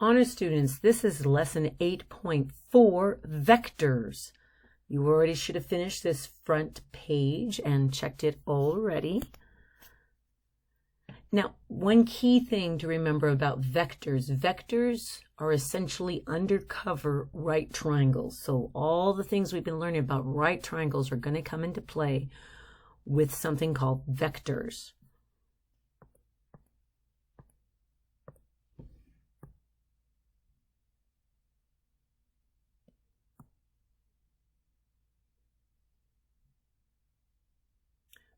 Honor students, this is lesson 8.4, vectors. You already should have finished this front page and checked it already. Now, one key thing to remember about vectors, vectors are essentially undercover right triangles. So all the things we've been learning about right triangles are going to come into play with something called vectors.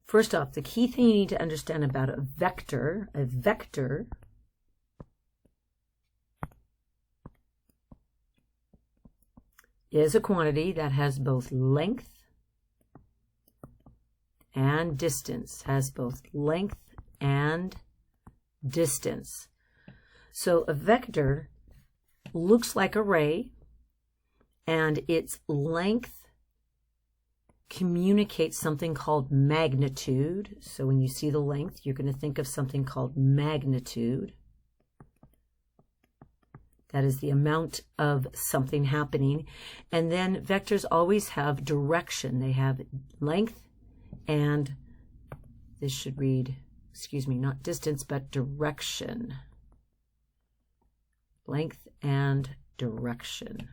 First off, the key thing you need to understand about a vector is a quantity that has both length and distance, So a vector looks like a ray, and its length communicates something called magnitude. So when you see the length, you're going to think of something called magnitude. That is the amount of something happening. And then vectors always have direction. They have length and, this should read, not distance, but direction. Length and direction.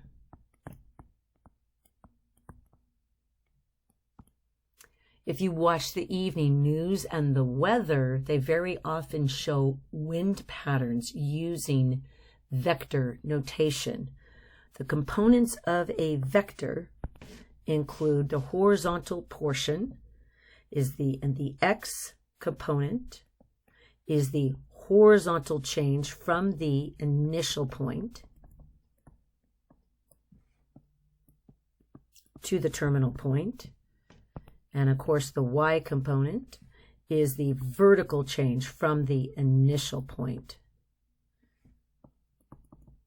If you watch the evening news and the weather, they very often show wind patterns using vector notation. The components of a vector include the horizontal portion and the x component is the horizontal change from the initial point to the terminal point. And of course, the y component is the vertical change from the initial point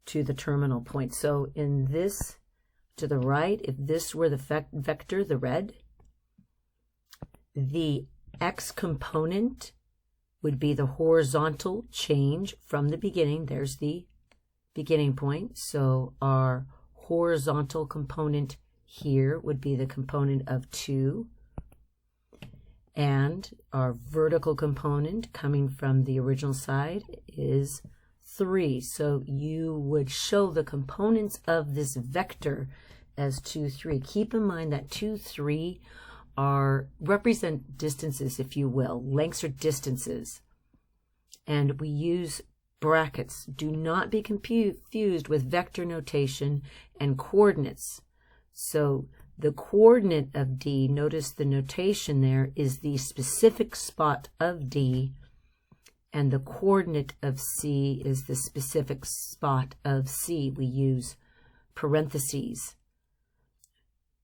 to the terminal point. So in this, to the right, if this were the vector, the red, the x component would be the horizontal change from the beginning. There's the beginning point. So our horizontal component here would be the component of 2. And our vertical component coming from the original side is 3. So you would show the components of this vector as 2, 3. Keep in mind that 2, 3 represent distances, if you will. Lengths are distances. And we use brackets. Do not be confused with vector notation and coordinates. So the coordinate of D, notice the notation there, is the specific spot of D, and the coordinate of C is the specific spot of C. We use parentheses.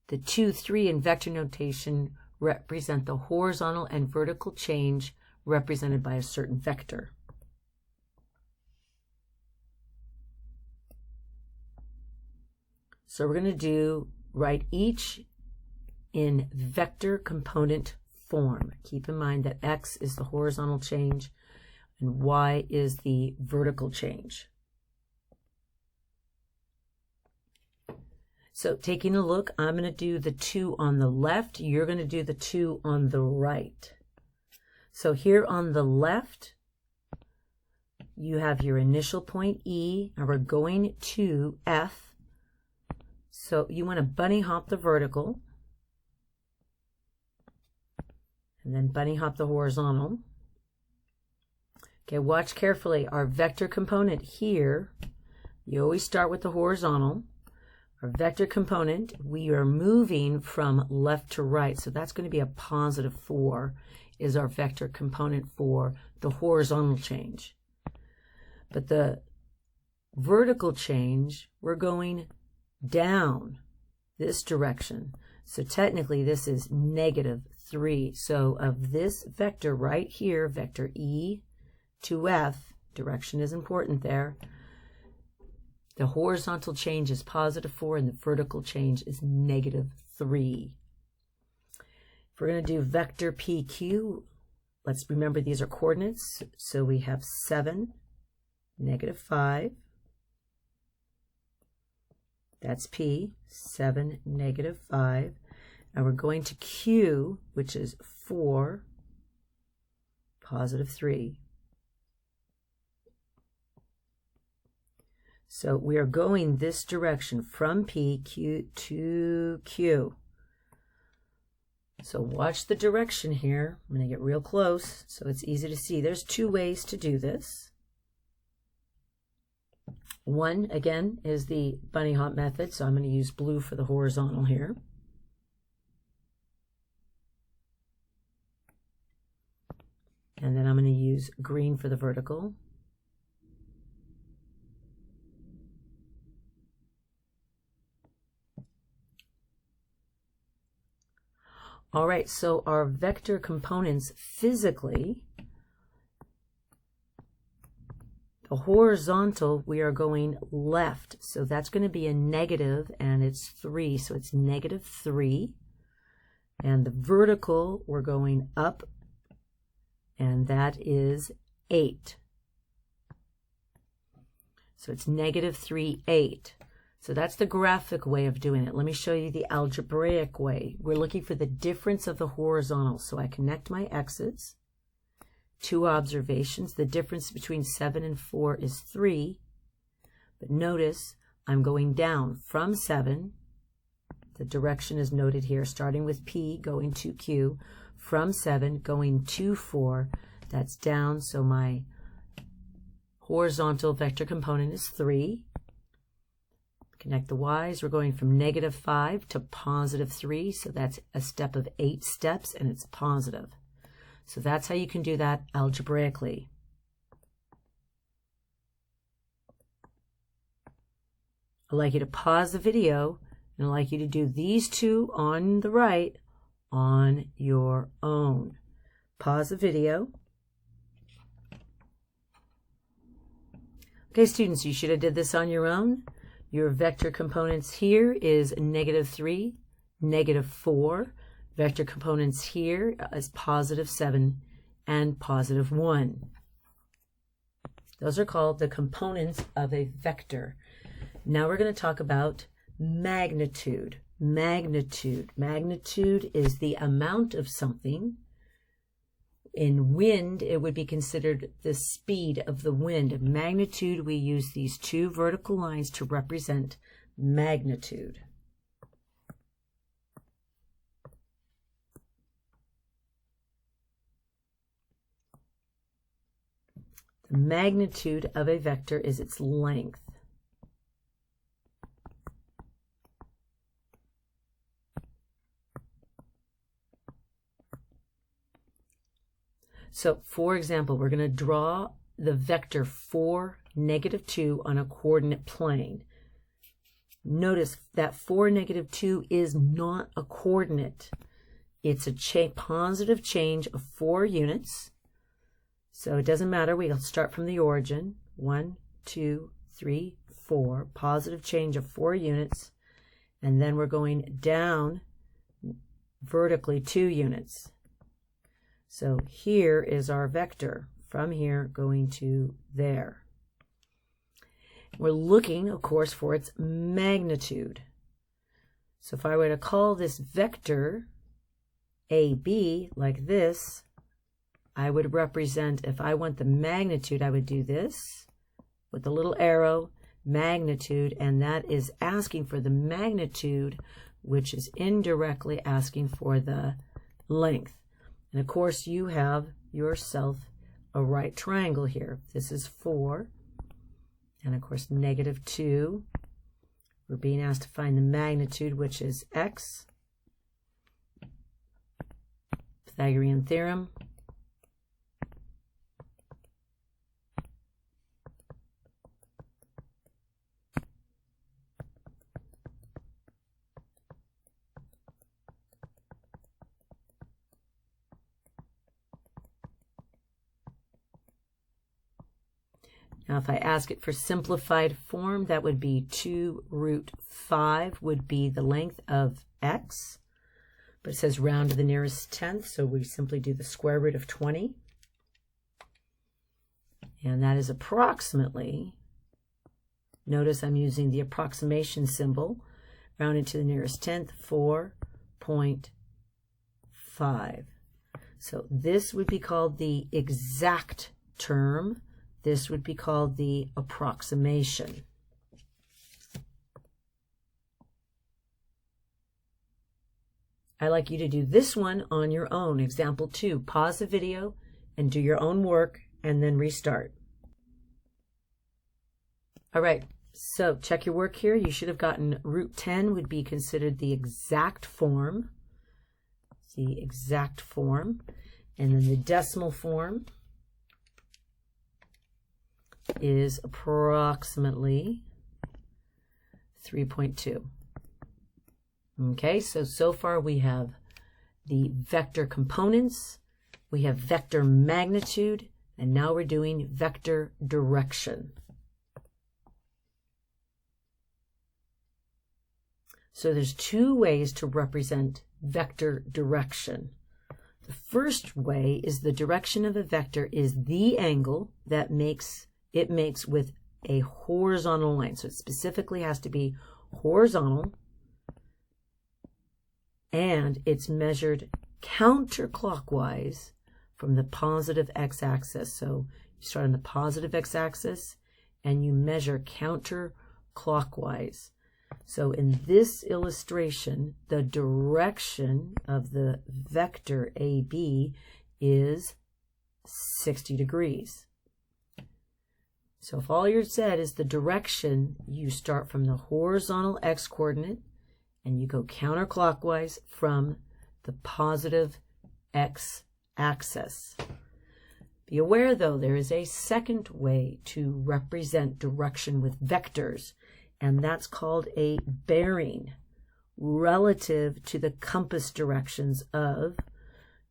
The 2, 3 in vector notation represent the horizontal and vertical change represented by a certain vector. So we're going to write each in vector component form. Keep in mind that x is the horizontal change and y is the vertical change. So taking a look, I'm going to do the 2 on the left. You're going to do the 2 on the right. So here on the left, you have your initial point E, and we're going to F. So you want to bunny hop the vertical and then bunny hop the horizontal. Okay, watch carefully. Our vector component here, you always start with the horizontal. Our vector component, we are moving from left to right. So that's going to be a positive 4 is our vector component for the horizontal change. But the vertical change, we're going down this direction. So technically this is -3. So of this vector right here, vector E to F, direction is important there, the horizontal change is +4 and the vertical change is -3. If we're going to do vector PQ, let's remember these are coordinates. So we have 7, -5, That's P, 7, negative 5. And we're going to Q, which is 4, positive 3. So we are going this direction from P, Q to Q. So watch the direction here. I'm going to get real close so it's easy to see. There's two ways to do this. One, again, is the bunny hop method, so I'm going to use blue for the horizontal here. And then I'm going to use green for the vertical. All right, so our vector components physically, the horizontal, we are going left. So that's going to be a negative, and it's 3. So it's negative 3. And the vertical, we're going up, and that is 8. So it's negative 3, 8. So that's the graphic way of doing it. Let me show you the algebraic way. We're looking for the difference of the horizontal. So I connect my x's. 2 observations. The difference between 7 and 4 is 3. But notice I'm going down from 7. The direction is noted here, starting with P, going to Q. From 7, going to 4. That's down, so my horizontal vector component is 3. Connect the y's. We're going from negative 5 to positive 3, so that's a step of 8 steps, and it's positive. So that's how you can do that algebraically. I'd like you to pause the video, and I'd like you to do these two on the right on your own. Pause the video. Okay, students, you should have did this on your own. Your vector components here is negative 3, negative 4. Vector components here is positive 7 and positive 1. Those are called the components of a vector. Now we're going to talk about magnitude. Magnitude. Magnitude is the amount of something. In wind, it would be considered the speed of the wind. Magnitude, we use these two vertical lines to represent magnitude. The magnitude of a vector is its length. So, for example, we're going to draw the vector 4, negative 2 on a coordinate plane. Notice that 4, negative 2 is not a coordinate. It's a positive change of 4 units. So it doesn't matter. We'll start from the origin. 1, 2, 3, 4. Positive change of 4 units. And then we're going down vertically 2 units. So here is our vector from here going to there. We're looking, of course, for its magnitude. So if I were to call this vector AB like this, I would represent, if I want the magnitude, I would do this with the little arrow, magnitude, and that is asking for the magnitude, which is indirectly asking for the length. And of course, you have yourself a right triangle here. This is 4, and of course, negative 2. We're being asked to find the magnitude, which is x. Pythagorean theorem. Now, if I ask it for simplified form, that would be 2 root 5 would be the length of x. But it says round to the nearest tenth, so we simply do the square root of 20. And that is approximately Notice I'm using the approximation symbol, rounded to the nearest tenth, 4.5. So this would be called the exact term. This would be called the approximation. I'd like you to do this one on your own. Example 2. Pause the video and do your own work and then restart. All right, so check your work here. You should have gotten root 10 would be considered the exact form. The exact form. And then the decimal form is approximately 3.2. Okay, so far we have the vector components, we have vector magnitude, and now we're doing vector direction. So there's two ways to represent vector direction. The first way is the direction of a vector is the angle that it makes with a horizontal line. So it specifically has to be horizontal, and it's measured counterclockwise from the positive x-axis. So you start on the positive x-axis and you measure counterclockwise. So in this illustration, the direction of the vector AB is 60 degrees. So if all you said is the direction, you start from the horizontal x-coordinate and you go counterclockwise from the positive x-axis. Be aware, though, there is a second way to represent direction with vectors, and that's called a bearing relative to the compass directions of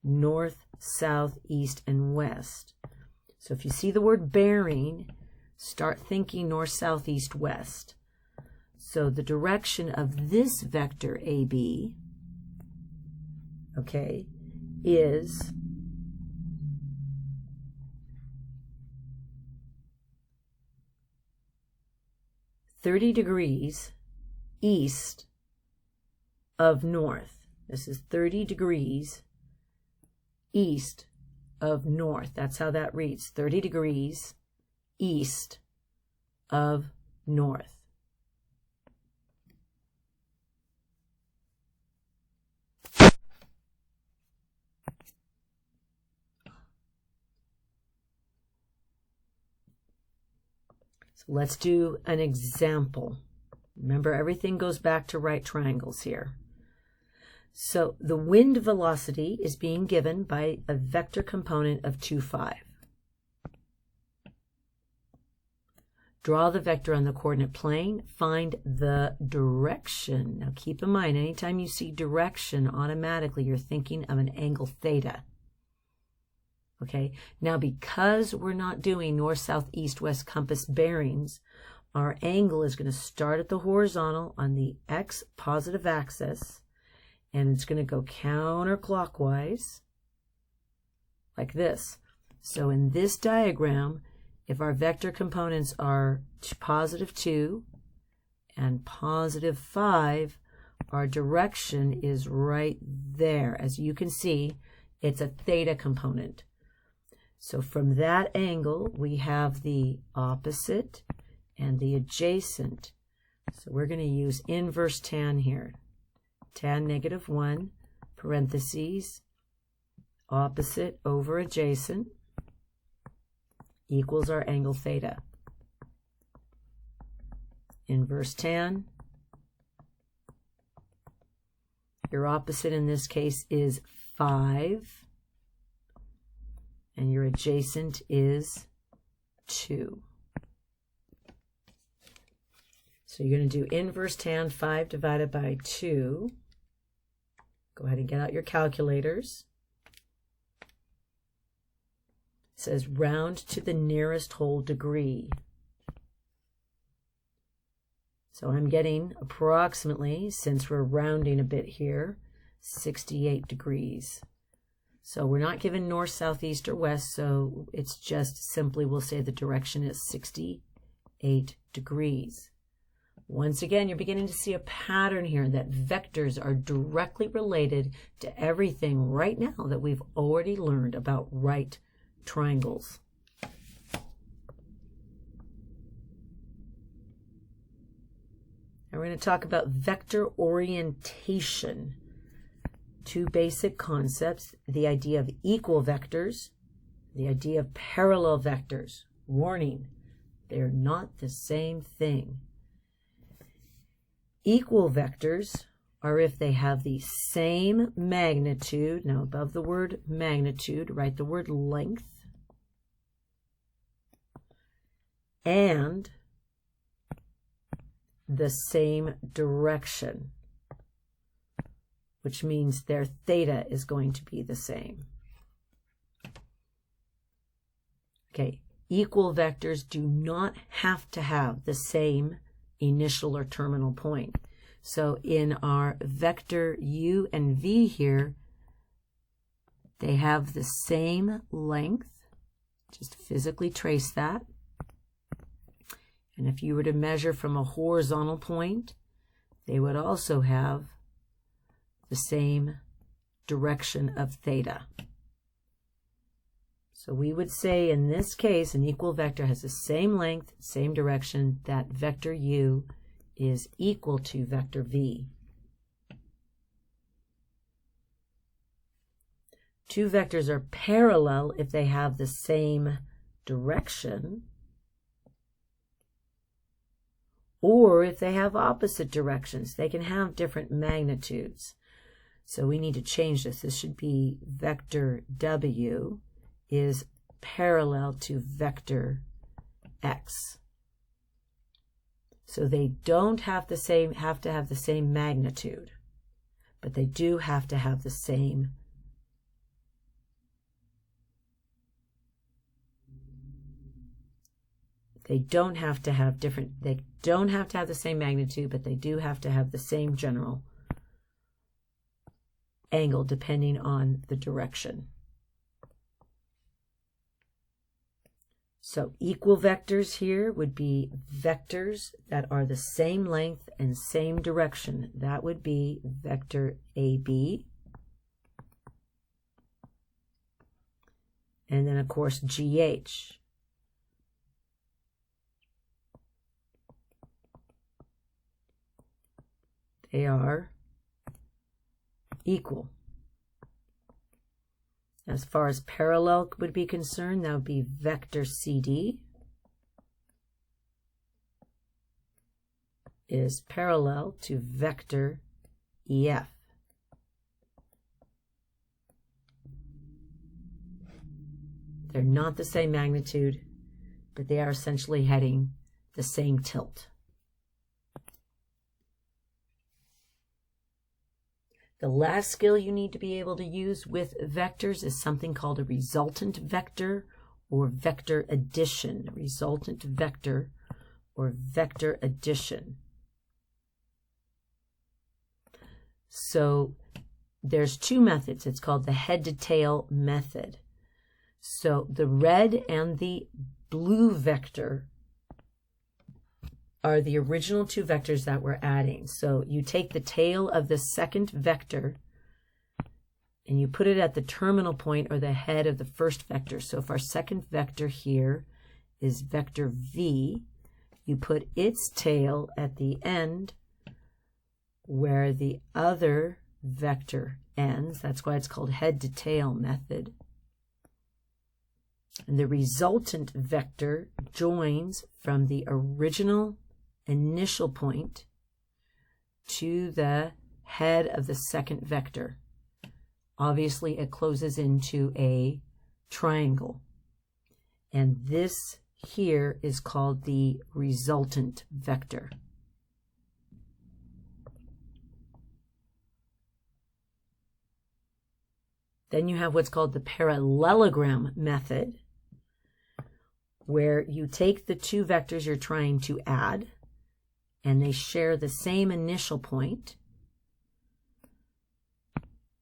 north, south, east, and west. So if you see the word bearing, start thinking north, south, east, west. So the direction of this vector AB, okay, is .30 degrees east of north. This is 30 degrees east of north. That's how that reads, 30 degrees east of north. Let's do an example. Remember, everything goes back to right triangles here. So the wind velocity is being given by a vector component of 2, 5. Draw the vector on the coordinate plane. Find the direction. Now keep in mind, anytime you see direction, automatically you're thinking of an angle theta. Okay, now because we're not doing north, south, east, west compass bearings, our angle is going to start at the horizontal on the x positive axis, and it's going to go counterclockwise like this. So in this diagram, if our vector components are positive 2 and positive 5, our direction is right there. As you can see, it's a theta component. So from that angle, we have the opposite and the adjacent. So we're going to use inverse tan here. Tan -1, parentheses, opposite over adjacent, equals our angle theta. Inverse tan. Your opposite in this case is 5. And your adjacent is 2. So you're going to do inverse tan 5 divided by 2. Go ahead and get out your calculators. It says round to the nearest whole degree. So I'm getting approximately, since we're rounding a bit here, 68 degrees. So we're not given north, south, east, or west, so it's just simply we'll say the direction is 68 8 degrees. Once again, you're beginning to see a pattern here that vectors are directly related to everything right now that we've already learned about right triangles. Now we're going to talk about vector orientation. Two basic concepts, the idea of equal vectors, the idea of parallel vectors. Warning, they're not the same thing. Equal vectors are if they have the same magnitude. Now above the word magnitude, write the word length. And the same direction, which means their theta is going to be the same. Okay, equal vectors do not have to have the same initial or terminal point. So in our vector u and v here, they have the same length. Just physically trace that. And if you were to measure from a horizontal point, they would also have the same direction of theta. So we would say in this case, an equal vector has the same length, same direction, that vector u is equal to vector v. Two vectors are parallel if they have the same direction, or if they have opposite directions. They can have different magnitudes. So we need to change this. This should be vector w is parallel to vector x. So they don't have to have the same magnitude, but they do have to have the same They don't have to have the same magnitude, but they do have to have the same general angle depending on the direction. So equal vectors here would be vectors that are the same length and same direction. That would be vector AB. And then, of course, GH. They are equal. As far as parallel would be concerned, that would be vector CD is parallel to vector EF. They're not the same magnitude, but they are essentially heading the same tilt. The last skill you need to be able to use with vectors is something called a resultant vector or vector addition. Resultant vector or vector addition. So there's two methods. It's called the head to tail method. So the red and the blue vector are the original two vectors that we're adding. So you take the tail of the second vector and you put it at the terminal point or the head of the first vector. So if our second vector here is vector V, you put its tail at the end where the other vector ends. That's why it's called head to tail method. And the resultant vector joins from the original initial point to the head of the second vector. Obviously, it closes into a triangle. And this here is called the resultant vector. Then you have what's called the parallelogram method, where you take the two vectors you're trying to add, and they share the same initial point.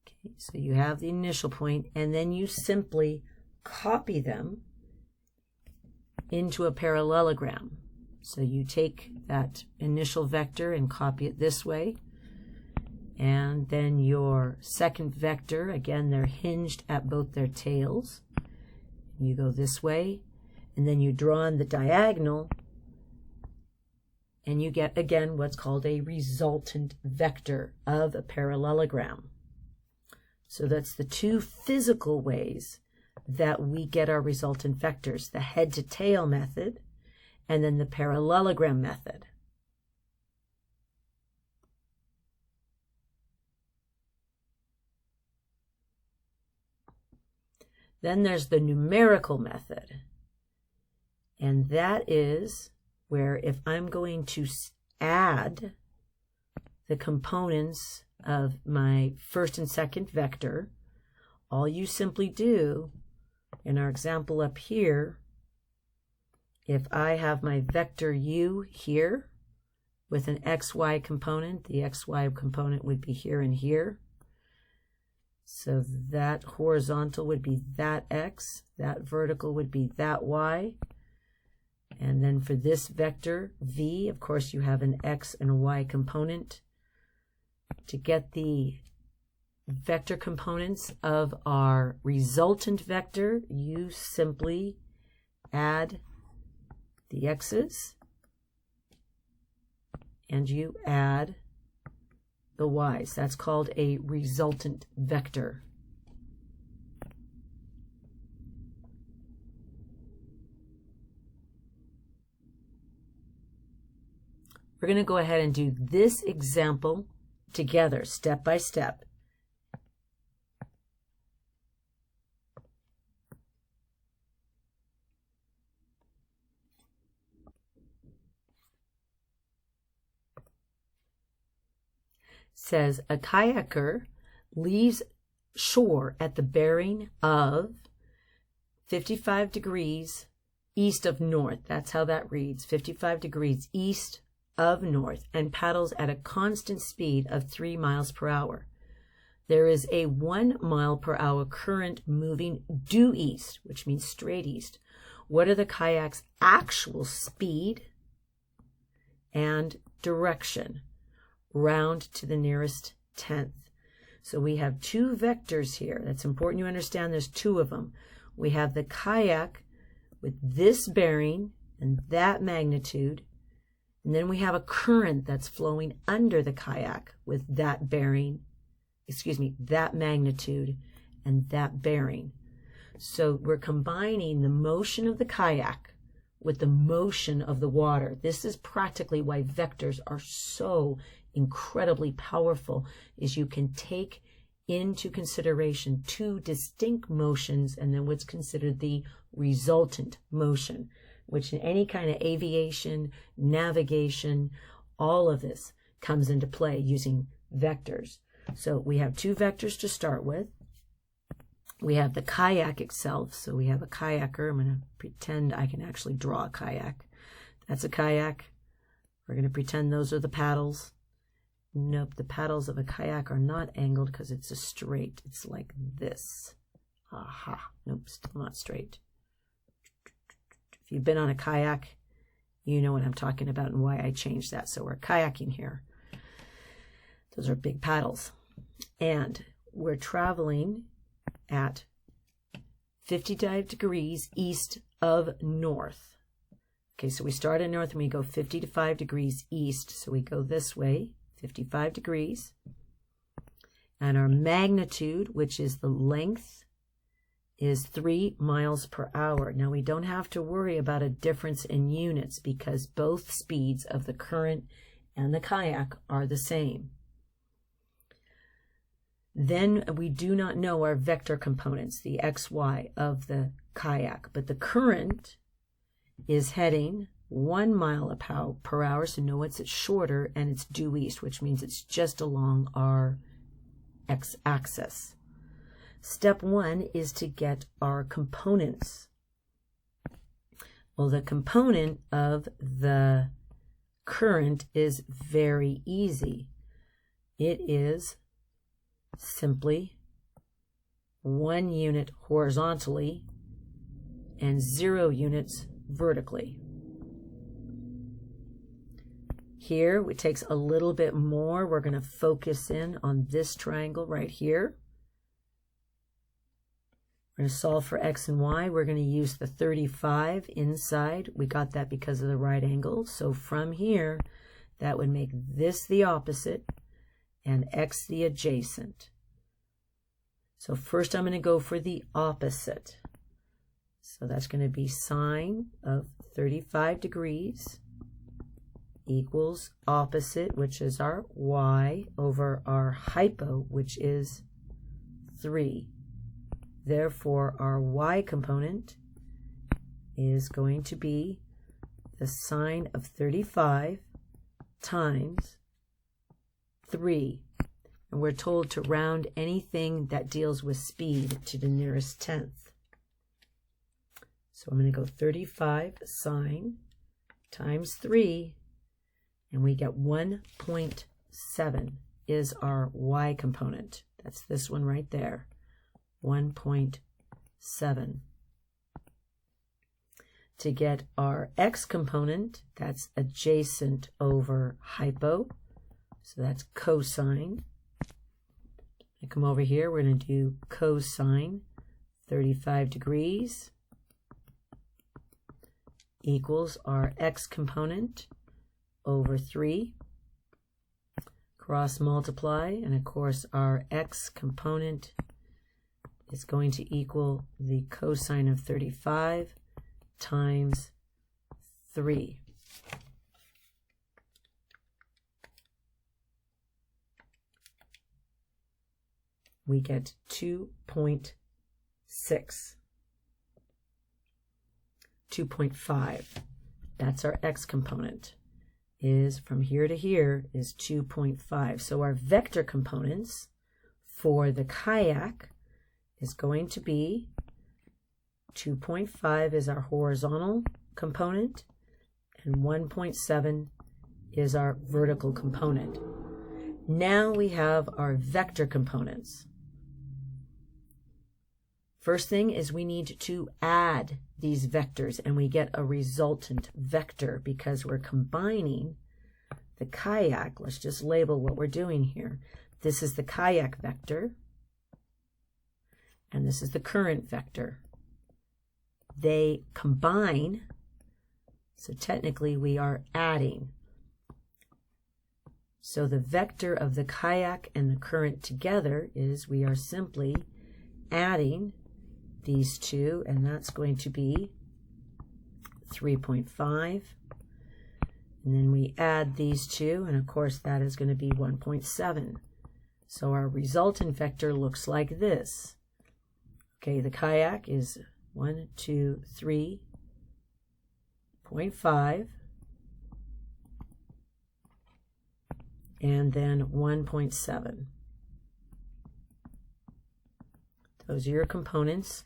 Okay, so you have the initial point, and then you simply copy them into a parallelogram. So you take that initial vector and copy it this way. And then your second vector, again, they're hinged at both their tails. You go this way, and then you draw on the diagonal, and you get, again, what's called a resultant vector of a parallelogram. So that's the two physical ways that we get our resultant vectors, the head-to-tail method and then the parallelogram method. Then there's the numerical method, and that is where if I'm going to add the components of my first and second vector, all you simply do, in our example up here, if I have my vector u here with an xy component, the xy component would be here and here. So that horizontal would be that x, that vertical would be that y. And then for this vector v, of course, you have an x and a y component. To get the vector components of our resultant vector, you simply add the x's and you add the y's. That's called a resultant vector. We're going to go ahead and do this example together, step by step. Says a kayaker leaves shore at the bearing of 55 degrees east of north. That's how that reads, 55 degrees east of north, and paddles at a constant speed of 3 miles per hour. There is a 1 mile per hour current moving due east, which means straight east. What are the kayak's actual speed and direction? Round to the nearest tenth. So we have two vectors here. That's important you understand there's two of them. We have the kayak with this bearing and that magnitude, and then we have a current that's flowing under the kayak with that bearing, that magnitude and that bearing. So we're combining the motion of the kayak with the motion of the water. This is practically why vectors are so incredibly powerful, is you can take into consideration two distinct motions and then what's considered the resultant motion, which in any kind of aviation, navigation, all of this comes into play using vectors. So we have two vectors to start with. We have the kayak itself. So we have a kayaker. I'm going to pretend I can actually draw a kayak. That's a kayak. We're going to pretend those are the paddles. Nope, the paddles of a kayak are not angled because it's a straight. It's like this. Aha. Nope, still not straight. If you've been on a kayak, you know what I'm talking about and why I changed that. So we're kayaking here. Those are big paddles. And we're traveling at 55 degrees east of north. Okay, so we start in north and we go 55 degrees east. So we go this way, 55 degrees. And our magnitude, which is the length, is 3 miles per hour. Now we don't have to worry about a difference in units because both speeds of the current and the kayak are the same. Then we do not know our vector components, the xy of the kayak, but the current is heading 1 mile per hour, so know it's shorter and it's due east, which means it's just along our x-axis. Step one is to get our components. Well, the component of the current is very easy. It is simply 1 unit horizontally and 0 units vertically. Here, it takes a little bit more. We're going to focus in on this triangle right here. We're going to solve for x and y. We're going to use the 35 inside. We got that because of the right angle. So from here, that would make this the opposite and x the adjacent. So first I'm going to go for the opposite. So that's going to be sine of 35 degrees equals opposite, which is our y, over our hypo, which is 3. Therefore, our y component is going to be the sine of 35 times 3. And we're told to round anything that deals with speed to the nearest tenth. So I'm going to go 35 sine times 3, and we get 1.7 is our y component. That's this one right there, 1.7. To get our x component, that's adjacent over hypo, so that's cosine. I come over here, we're going to do cosine 35 degrees equals our x component over 3. Cross multiply, and of course our x component is going to equal the cosine of 35 times 3. We get 2.6. 2.5. That's our x component. Is from here to here is 2.5. So our vector components for the kayak is going to be 2.5 is our horizontal component, and 1.7 is our vertical component. Now we have our vector components. First thing is we need to add these vectors, and we get a resultant vector because we're combining the kayak. Let's just label what we're doing here. This is the kayak vector, and this is the current vector. They combine, so technically we are adding. So the vector of the kayak and the current together is we are simply adding these two, and that's going to be 3.5. And then we add these two, and of course that is going to be 1.7. So our resultant vector looks like this. Okay, the kayak is 1, 2, 3.5, and then 1.7. Those are your components,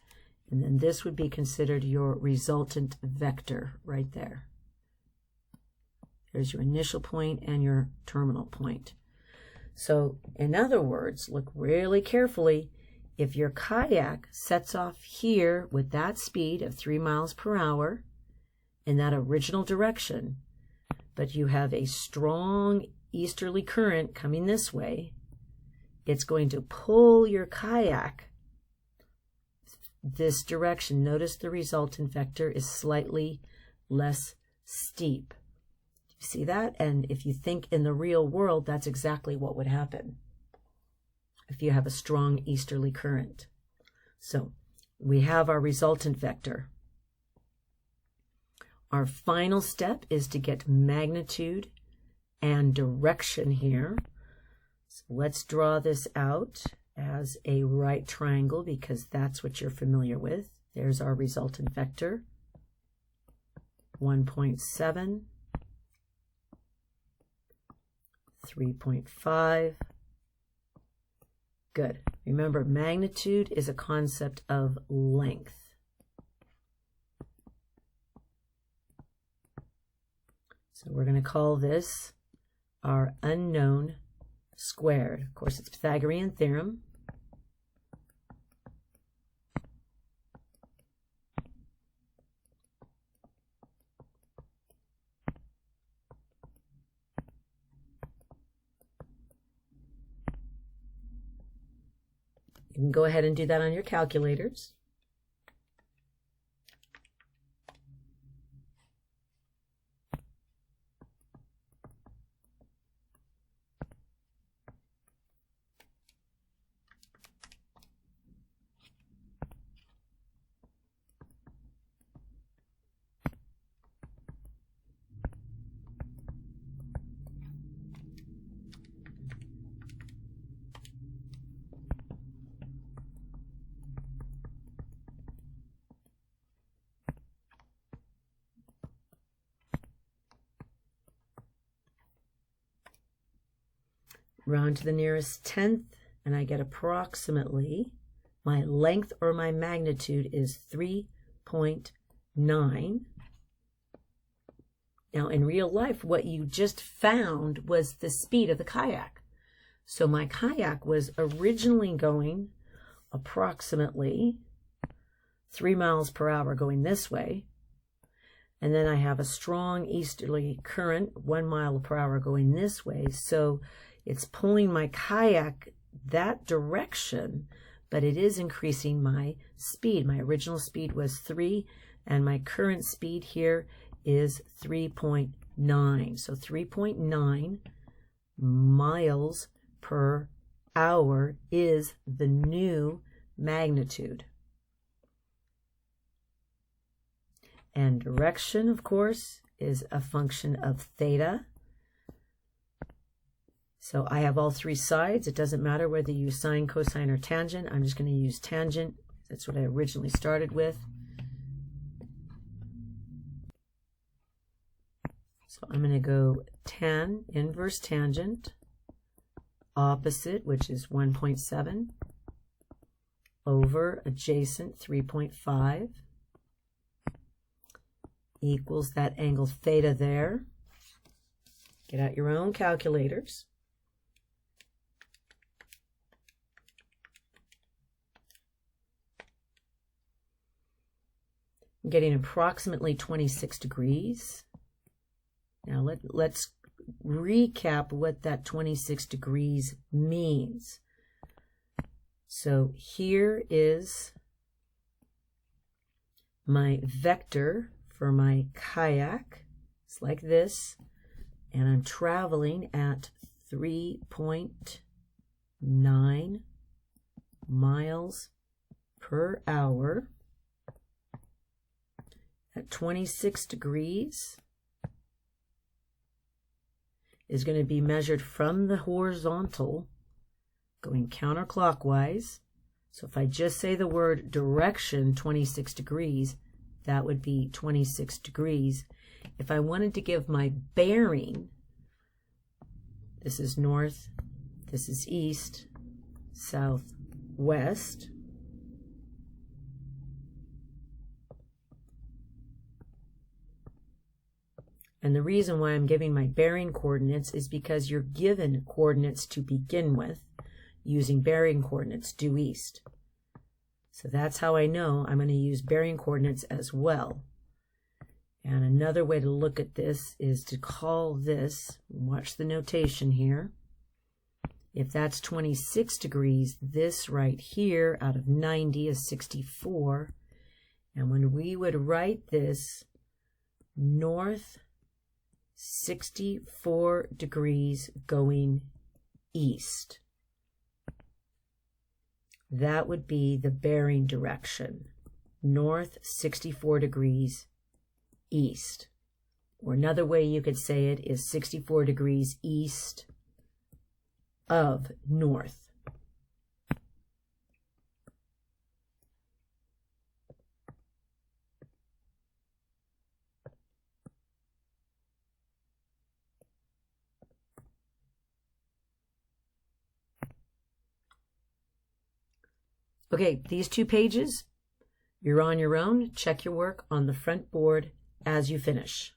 and then this would be considered your resultant vector right there. There's your initial point and your terminal point. So, in other words, look really carefully. If your kayak sets off here with that speed of 3 miles per hour in that original direction, but you have a strong easterly current coming this way, it's going to pull your kayak this direction. Notice the resultant vector is slightly less steep. You see that? And if you think in the real world, that's exactly what would happen if you have a strong easterly current. So we have our resultant vector. Our final step is to get magnitude and direction here. So let's draw this out as a right triangle because that's what you're familiar with. There's our resultant vector, 1.7, 3.5. Good. Remember, magnitude is a concept of length. So we're going to call this our unknown squared. Of course, it's Pythagorean theorem. You can go ahead and do that on your calculators. Round to the nearest tenth, and I get approximately, my length or my magnitude is 3.9. Now, in real life, what you just found was the speed of the kayak. So my kayak was originally going approximately 3 miles per hour going this way. And then I have a strong easterly current, 1 mile per hour going this way. So it's pulling my kayak that direction, but it is increasing my speed. My original speed was 3, and my current speed here is 3.9. So 3.9 miles per hour is the new magnitude. And direction, of course, is a function of theta. So I have all 3 sides. It doesn't matter whether you use sine, cosine, or tangent. I'm just going to use tangent. That's what I originally started with. So I'm going to go tan, inverse tangent, opposite, which is 1.7, over adjacent, 3.5, equals that angle theta there. Get out your own calculators. I'm getting approximately 26 degrees. Now let's recap what that 26 degrees means. So here is my vector for my kayak. It's like this, and I'm traveling at 3.9 miles per hour. At 26 degrees is going to be measured from the horizontal, going counterclockwise. So if I just say the word direction, 26 degrees, that would be 26 degrees. If I wanted to give my bearing, this is north, this is east, south, west. And the reason why I'm giving my bearing coordinates is because you're given coordinates to begin with using bearing coordinates due east. So that's how I know I'm going to use bearing coordinates as well. And another way to look at this is to call this, watch the notation here. If that's 26 degrees, this right here out of 90 is 64. And when we would write this north 64 degrees going east, that would be the bearing direction, north 64 degrees east. Or another way you could say it is 64 degrees east of north. Okay, these 2 pages, you're on your own. Check your work on the front board as you finish.